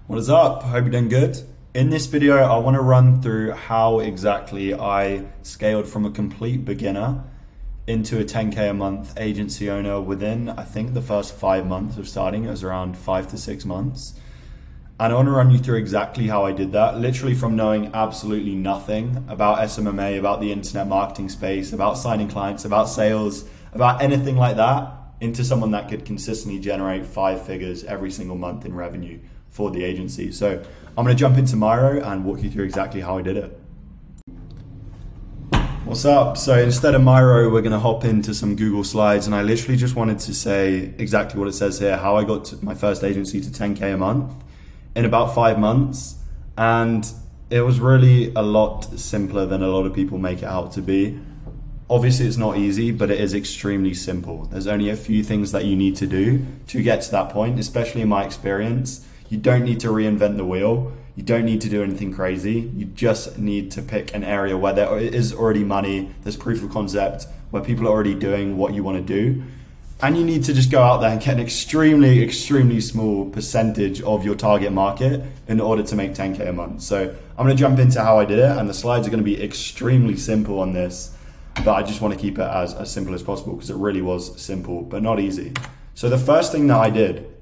What is up? Hope you're doing good. In this video, I want to run through how exactly I scaled from a complete beginner into a 10K a month agency owner within, I think, the first 5 months of starting. It was around 5 to 6 months. And I want to run you through exactly how I did that, literally from knowing absolutely nothing about SMMA, about the internet marketing space, about signing clients, about sales, about anything like that, into someone that could consistently generate 5 figures every single month in revenue for the agency. So I'm going to jump into Miro and walk you through exactly how I did it. What's up? So instead of Miro, we're going to hop into some Google Slides, and I literally just wanted to say exactly what it says here, how I got to my first agency to 10K a month in about 5 months. And it was really a lot simpler than a lot of people make it out to be. Obviously it's not easy, but it is extremely simple. There's only a few things that you need to do to get to that point, especially in my experience. You don't need to reinvent the wheel. You don't need to do anything crazy. You just need to pick an area where there is already money, there's proof of concept, where people are already doing what you want to do. And you need to just go out there and get an extremely small percentage of your target market in order to make 10K a month. So I'm going to jump into how I did it, and the slides are going to be extremely simple on this, but I just want to keep it as simple as possible because it really was simple, but not easy. So the first thing that I did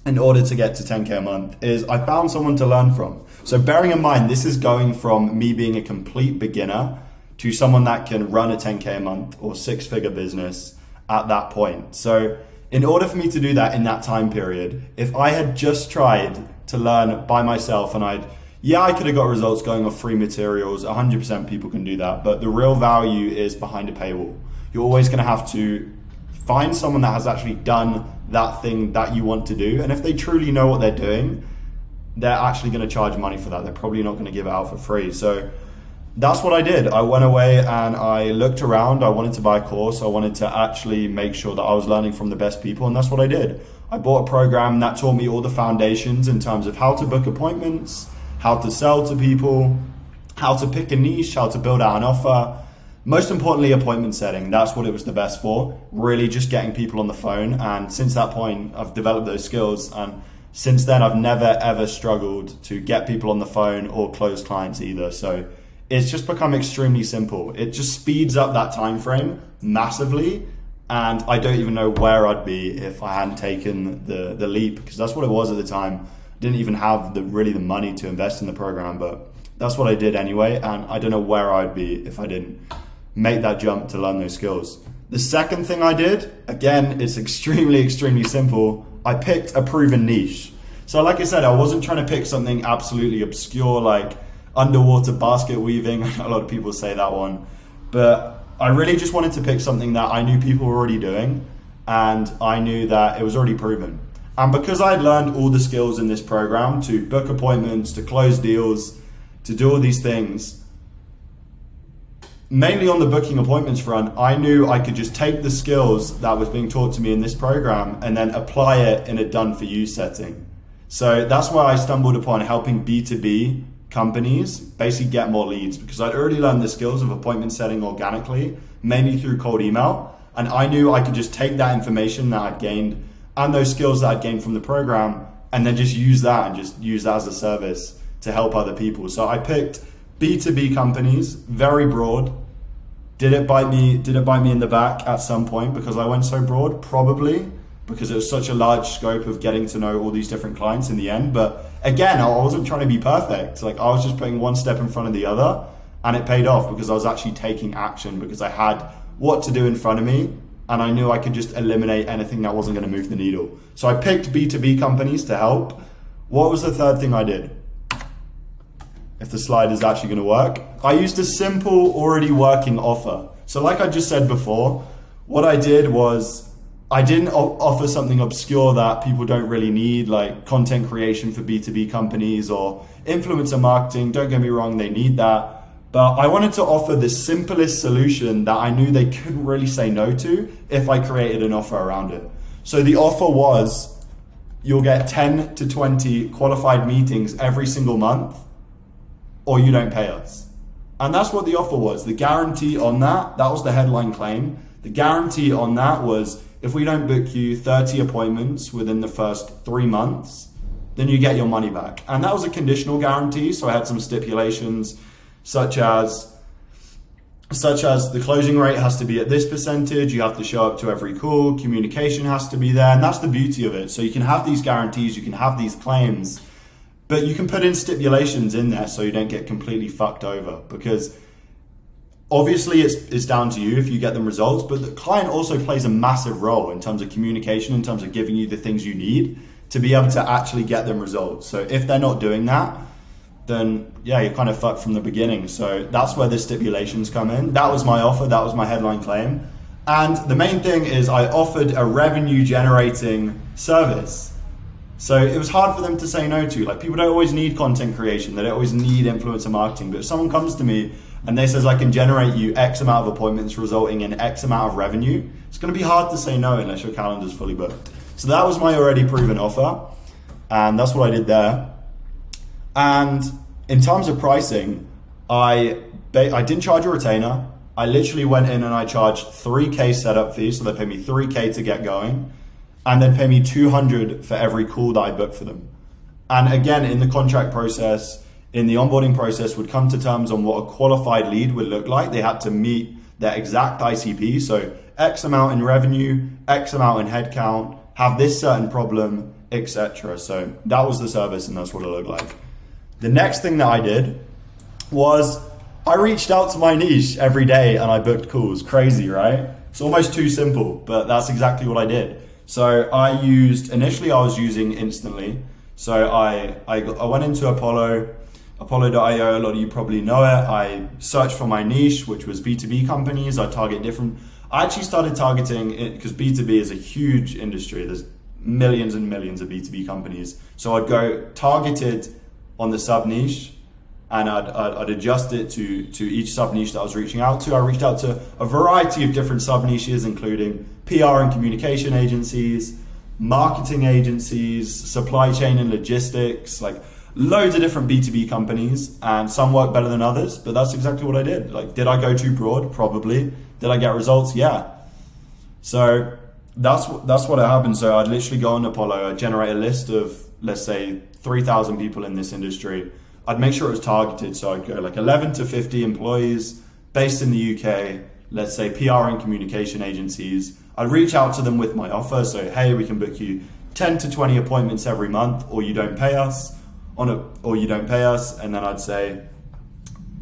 in order to get to 10K a month is I found someone to learn from. So bearing in mind, this is going from me being a complete beginner to someone that can run a 10K a month or 6-figure business at that point. So in order for me to do that in that time period, if I had just tried to learn by myself and I could have got results going off free materials, 100% people can do that, but the real value is behind a paywall. You're always gonna have to find someone that has actually done that thing that you want to do. And if they truly know what they're doing, they're actually gonna charge money for that. They're probably not gonna give it out for free. So that's what I did. I went away and I looked around. I wanted to buy a course. I wanted to actually make sure that I was learning from the best people, and that's what I did. I bought a program that taught me all the foundations in terms of how to book appointments, how to sell to people, how to pick a niche, how to build out an offer. Most importantly, appointment setting. That's what it was the best for, really just getting people on the phone. And since that point, I've developed those skills. And since then, I've never, ever struggled to get people on the phone or close clients either. So it's just become extremely simple. It just speeds up that time frame massively. And I don't even know where I'd be if I hadn't taken the leap, because that's what it was at the time. Didn't even have really the money to invest in the program, but that's what I did anyway. And I don't know where I'd be if I didn't make that jump to learn those skills. The second thing I did, again, it's extremely simple. I picked a proven niche. So like I said, I wasn't trying to pick something absolutely obscure like underwater basket weaving. A lot of people say that one, but I really just wanted to pick something that I knew people were already doing, and I knew that it was already proven. And because I'd learned all the skills in this program to book appointments, to close deals, to do all these things, mainly on the booking appointments front, I knew I could just take the skills that was being taught to me in this program and then apply it in a done for you setting. So that's why I stumbled upon helping B2B companies basically get more leads, because I'd already learned the skills of appointment setting organically, mainly through cold email. And I knew I could just take that information that I'd gained and those skills that I'd gained from the program and then just use that as a service to help other people. So I picked B2B companies, very broad. Did it bite me in the back at some point because I went so broad? Probably, because it was such a large scope of getting to know all these different clients in the end. But again, I wasn't trying to be perfect. Like, I was just putting one step in front of the other, and it paid off because I was actually taking action, because I had what to do in front of me and I knew I could just eliminate anything that wasn't going to move the needle. So I picked B2B companies to help. What was the third thing I did? If the slide is actually going to work, I used a simple, already working offer. So like I just said before, what I did was I didn't offer something obscure that people don't really need, like content creation for B2B companies or influencer marketing. Don't get me wrong, they need that. But I wanted to offer the simplest solution that I knew they couldn't really say no to if I created an offer around it. So the offer was, you'll get 10 to 20 qualified meetings every single month, or you don't pay us. And that's what the offer was. The guarantee on that was the headline claim. The guarantee on that was, if we don't book you 30 appointments within the first 3 months, then you get your money back. And that was a conditional guarantee. So I had some stipulations such as the closing rate has to be at this percentage, you have to show up to every call, communication has to be there, and that's the beauty of it. So you can have these guarantees, you can have these claims, but you can put in stipulations in there so you don't get completely fucked over, because obviously it's down to you if you get them results, but the client also plays a massive role in terms of communication, in terms of giving you the things you need to be able to actually get them results. So if they're not doing that, then yeah, you're kind of fucked from the beginning. So that's where the stipulations come in. That was my offer, that was my headline claim. And the main thing is I offered a revenue generating service. So it was hard for them to say no to. Like, people don't always need content creation, they don't always need influencer marketing, but if someone comes to me and they says I can generate you X amount of appointments resulting in X amount of revenue, it's gonna be hard to say no unless your calendar's fully booked. So that was my already proven offer, and that's what I did there. And in terms of pricing, I didn't charge a retainer. I literally went in and I charged 3K setup fee, so they pay me 3K to get going, and then pay me 200 for every call that I book for them. And again, in the contract process, in the onboarding process, would come to terms on what a qualified lead would look like. They had to meet their exact ICP, so X amount in revenue, X amount in headcount, have this certain problem, etc. So that was the service, and that's what it looked like. The next thing that I did was I reached out to my niche every day and I booked calls. Crazy, right? It's almost too simple, but that's exactly what I did. So initially I was using Instantly. So I went into Apollo.io, a lot of you probably know it. I searched for my niche, which was B2B companies. I actually started targeting it because B2B is a huge industry. There's millions and millions of B2B companies. So I'd go targeted on the sub niche, and I'd adjust it to each sub niche that I was reaching out to. I reached out to a variety of different sub niches, including PR and communication agencies, marketing agencies, supply chain and logistics, like loads of different B2B companies, and some work better than others, but that's exactly what I did. Like, did I go too broad? Probably. Did I get results? Yeah. So that's what happened. So I'd literally go on Apollo, I'd generate a list of, let's say, 3,000 people in this industry. I'd make sure it was targeted. So I'd go like 11 to 50 employees based in the UK, let's say PR and communication agencies. I'd reach out to them with my offer. So, hey, we can book you 10 to 20 appointments every month, or you don't pay us And then I'd say,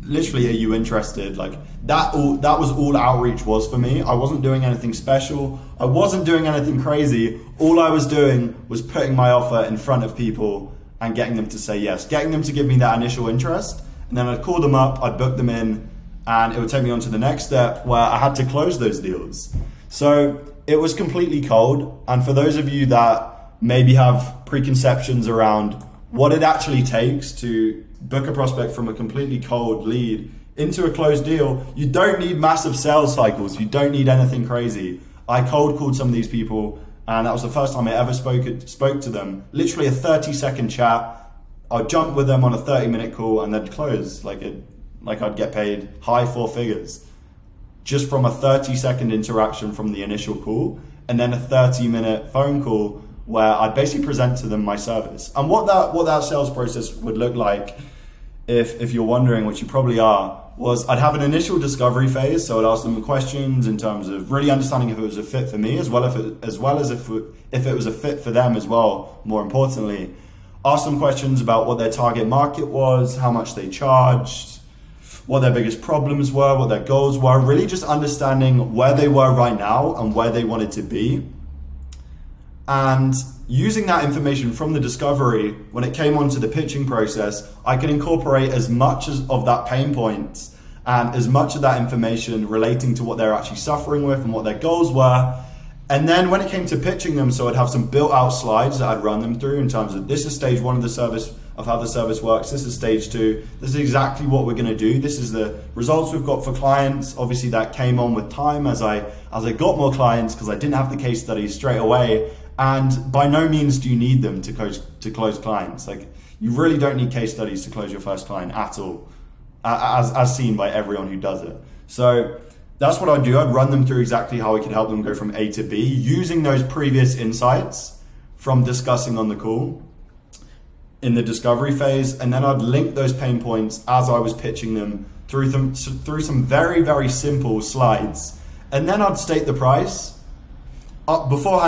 literally, are you interested? Like that was all outreach was for me. I wasn't doing anything special. I wasn't doing anything crazy. All I was doing was putting my offer in front of people and getting them to say yes, getting them to give me that initial interest. And then I'd call them up, I'd book them in, and it would take me on to the next step where I had to close those deals. So it was completely cold. And for those of you that maybe have preconceptions around what it actually takes to book a prospect from a completely cold lead into a closed deal, you don't need massive sales cycles. You don't need anything crazy. I cold called some of these people, and that was the first time I ever spoke to them. Literally a 30-second chat. I'd jump with them on a 30-minute call, and they'd close. Like I'd get paid high 4 figures just from a 30-second interaction from the initial call, and then a 30-minute phone call where I'd basically present to them my service. And what that sales process would look like, if you're wondering, which you probably are, was I'd have an initial discovery phase. So I'd ask them questions in terms of really understanding if it was a fit for me, as well as if it was a fit for them as well, more importantly. Ask them questions about what their target market was, how much they charged, what their biggest problems were, what their goals were, really just understanding where they were right now and where they wanted to be. And using that information from the discovery, when it came onto the pitching process, I could incorporate as much of that pain points and as much of that information relating to what they're actually suffering with and what their goals were. And then when it came to pitching them, so I'd have some built out slides that I'd run them through in terms of, this is stage 1 of the service, of how the service works. This is stage 2. This is exactly what we're going to do. This is the results we've got for clients. Obviously that came on with time as I got more clients, because I didn't have the case studies straight away. And by no means do you need them to close clients. Like, you really don't need case studies to close your first client at all, as seen by everyone who does it. So that's what I'd do. I'd run them through exactly how I could help them go from A to B, using those previous insights from discussing on the call. in the discovery phase, and then I'd link those pain points as I was pitching them through some very, very simple slides. And then I'd state the price. Before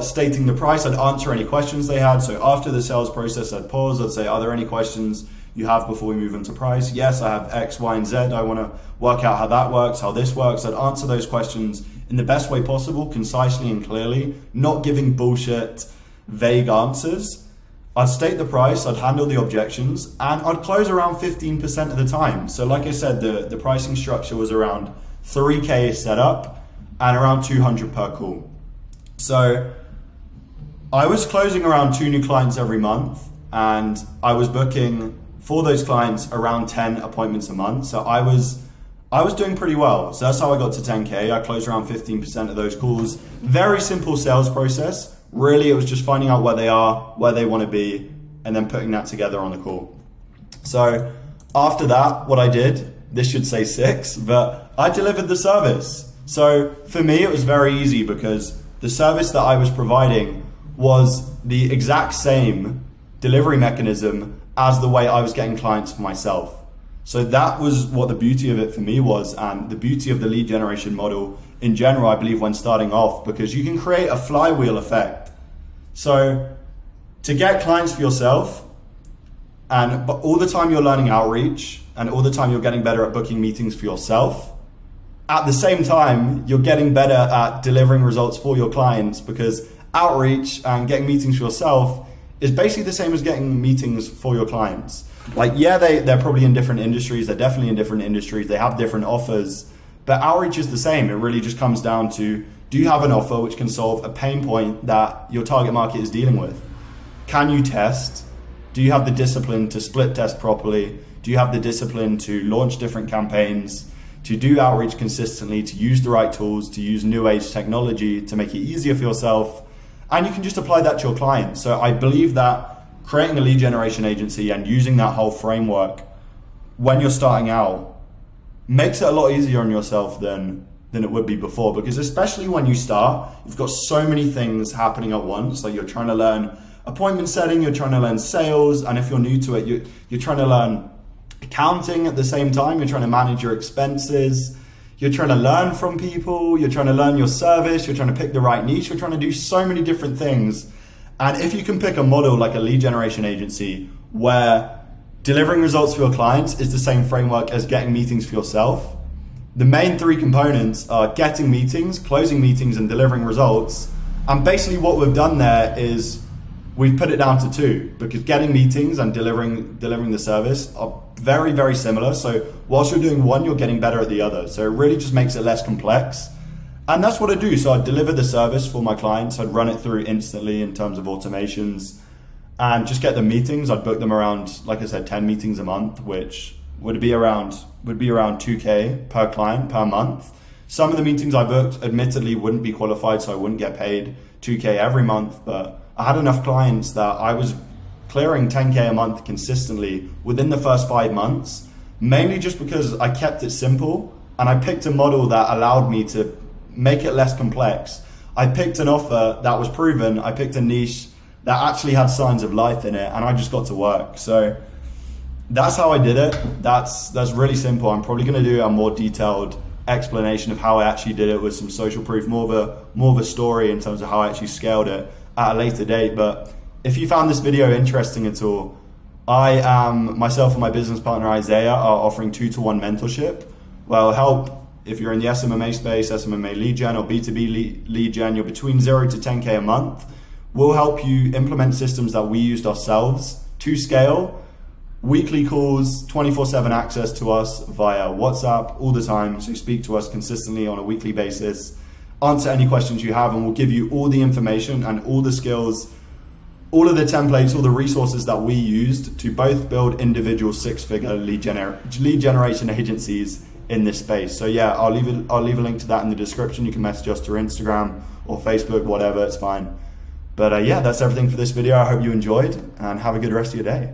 stating the price, I'd answer any questions they had. So after the sales process, I'd pause, I'd say, are there any questions you have before we move into price? Yes, I have X, Y, and Z. I want to work out how that works, how this works. I'd answer those questions in the best way possible, concisely and clearly, not giving bullshit, vague answers. I'd state the price, I'd handle the objections, and I'd close around 15% of the time. So like I said, the pricing structure was around 3K setup and around 200 per call. So I was closing around 2 new clients every month, and I was booking for those clients around 10 appointments a month. So I was doing pretty well. So that's how I got to 10K. I closed around 15% of those calls. Very simple sales process. Really, it was just finding out where they are, where they want to be, and then putting that together on the call. So after that, what I did, this should say 6, but I delivered the service. So for me, it was very easy because the service that I was providing was the exact same delivery mechanism as the way I was getting clients for myself. So that was what the beauty of it for me was, and the beauty of the lead generation model in general, I believe, when starting off, because you can create a flywheel effect. So to get clients for yourself, but all the time you're learning outreach, and all the time you're getting better at booking meetings for yourself, at the same time, you're getting better at delivering results for your clients, because outreach and getting meetings for yourself is basically the same as getting meetings for your clients. Like, yeah, they're probably in different industries. They're definitely in different industries. They have different offers, but outreach is the same. It really just comes down to, do you have an offer which can solve a pain point that your target market is dealing with? Can you test? Do you have the discipline to split test properly? Do you have the discipline to launch different campaigns, to do outreach consistently, to use the right tools, to use new age technology to make it easier for yourself? And you can just apply that to your clients. So I believe that creating a lead generation agency and using that whole framework when you're starting out makes it a lot easier on yourself than it would be before, because especially when you start, you've got so many things happening at once. Like, you're trying to learn appointment setting, you're trying to learn sales, and if you're new to it, you're trying to learn accounting at the same time. You're trying to manage your expenses, you're trying to learn from people, you're trying to learn your service, you're trying to pick the right niche, you're trying to do so many different things. And if you can pick a model like a lead generation agency where delivering results for your clients is the same framework as getting meetings for yourself, the main 3 components are getting meetings, closing meetings, and delivering results. And basically what we've done there is we've put it down to 2, because getting meetings and delivering the service are very, very similar. So whilst you're doing one, you're getting better at the other. So it really just makes it less complex. And that's what I do. So I'd deliver the service for my clients. I'd run it through instantly in terms of automations and just get the meetings. I'd book them around, like I said, 10 meetings a month, which would be around 2K per client per month. Some of the meetings I booked admittedly wouldn't be qualified, so I wouldn't get paid 2K every month, but I had enough clients that I was clearing 10K a month consistently within the first 5 months, mainly just because I kept it simple and I picked a model that allowed me to make it less complex. I picked an offer that was proven, I picked a niche that actually had signs of life in it, and I just got to work. So that's how I did it. That's really simple. I'm probably going to do a more detailed explanation of how I actually did it with some social proof, more of a story in terms of how I actually scaled it at a later date. But if you found this video interesting at all, I am, myself and my business partner Isaiah, are offering 2-to-1 mentorship. Well, help if you're in the SMMA space, SMMA lead gen or B2B lead gen, you're between 0 to 10K a month. We'll help you implement systems that we used ourselves to scale. Weekly calls, 24/7 access to us via WhatsApp all the time. So you speak to us consistently on a weekly basis, answer any questions you have, and we'll give you all the information and all the skills, all of the templates, all the resources that we used to both build individual 6-figure lead generation agencies in this space. So yeah, I'll leave a link to that in the description. You can message us through Instagram or Facebook, whatever, it's fine. But yeah, that's everything for this video. I hope you enjoyed, and have a good rest of your day.